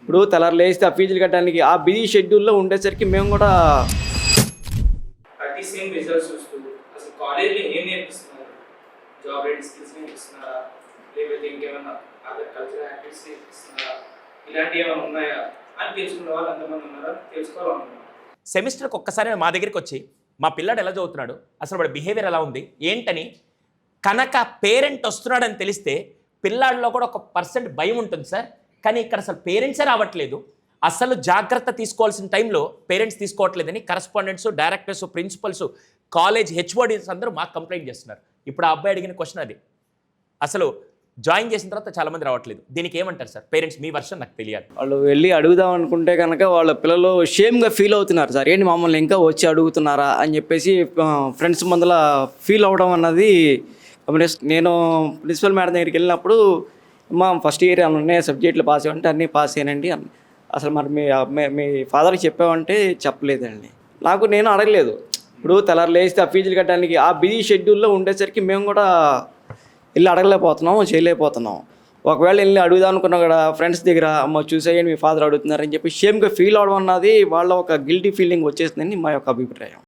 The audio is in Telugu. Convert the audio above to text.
ఇప్పుడు తెల్లారి లేస్తే ఆ ఫీజులు కట్టడానికి ఆ బిజీ షెడ్యూల్లో ఉండేసరికి మేము కూడా ప్రతి సేమ్ రిజల్ట్స్ చూస్తూ అసలు కాలేజీలో ఏం నేర్పిస్తున్నారు, జాబ్ రేట్ స్కిల్స్ నేర్పిస్తున్నారా, లేకపోతే ఇంకేమైనా అదర్ కల్చరల్ యాక్టివిటీస్ నేర్పిస్తున్నారా, ఇలాంటివి ఏమైనా ఉన్నాయా అని తెలుసుకునే వాళ్ళు ఎంతమంది ఉన్నారా తెలుసుకోవాలనుకున్నాను. సెమిస్టర్కి ఒక్కసారి మా దగ్గరికి వచ్చి మా పిల్లాడు ఎలా చదువుతున్నాడు, అసలు వాడి బిహేవియర్ ఎలా ఉంది ఏంటని కనుక పేరెంట్ వస్తున్నాడని తెలిస్తే పిల్లాడిలో కూడా 1% భయం ఉంటుంది సార్. కానీ ఇక్కడ అసలు పేరెంట్సే రావట్లేదు. అసలు జాగ్రత్త తీసుకోవాల్సిన టైంలో పేరెంట్స్ తీసుకోవట్లేదని correspondents, directors, principals, college HODs అందరూ మాకు కంప్లైంట్ చేస్తున్నారు. ఇప్పుడు ఆ అబ్బాయి అడిగిన క్వశ్చన్ అది. అసలు జాయిన్ చేసిన తర్వాత చాలామంది రావట్లేదు. దీనికి ఏమంటారు సార్? పేరెంట్స్ మీ వర్షన్ నాకు తెలియాలి. వాళ్ళు వెళ్ళి అడుగుదాం అనుకుంటే కనుక వాళ్ళ పిల్లలు షేమ్గా ఫీల్ అవుతున్నారు సార్. ఏంటి మమ్మల్ని ఇంకా వచ్చి అడుగుతున్నారా అని చెప్పేసి ఫ్రెండ్స్ ముందర ఫీల్ అవ్వడం అన్నది. నేను ప్రిన్సిపల్ మేడం దగ్గరికి వెళ్ళినప్పుడు మా ఫస్ట్ ఇయర్ ఏమైనా ఉన్నాయి సబ్జెక్టులు పాస్ అయ్యంటే అన్నీ పాస్ అయ్యానండి. అసలు మరి మీ ఫాదర్కి చెప్పామంటే చెప్పలేదండి. నేను అడగలేదు. ఇప్పుడు తెల్లారి లేస్తే ఆ ఫీజులు కట్టడానికి ఆ బిజీ షెడ్యూల్లో ఉండేసరికి మేము కూడా వెళ్ళి అడగలేకపోతున్నాం, చేయలేకపోతున్నాం. ఒకవేళ వెళ్ళి అడుగుదాం అనుకున్నా కూడా ఫ్రెండ్స్ దగ్గర అమ్మ చూసేయండి మీ ఫాదర్ అడుగుతున్నారని చెప్పి షేమ్గా ఫీల్ అవడం అన్నది వాళ్ళ ఒక గిల్టీ ఫీలింగ్ వచ్చేసిందని మా యొక్క అభిప్రాయం.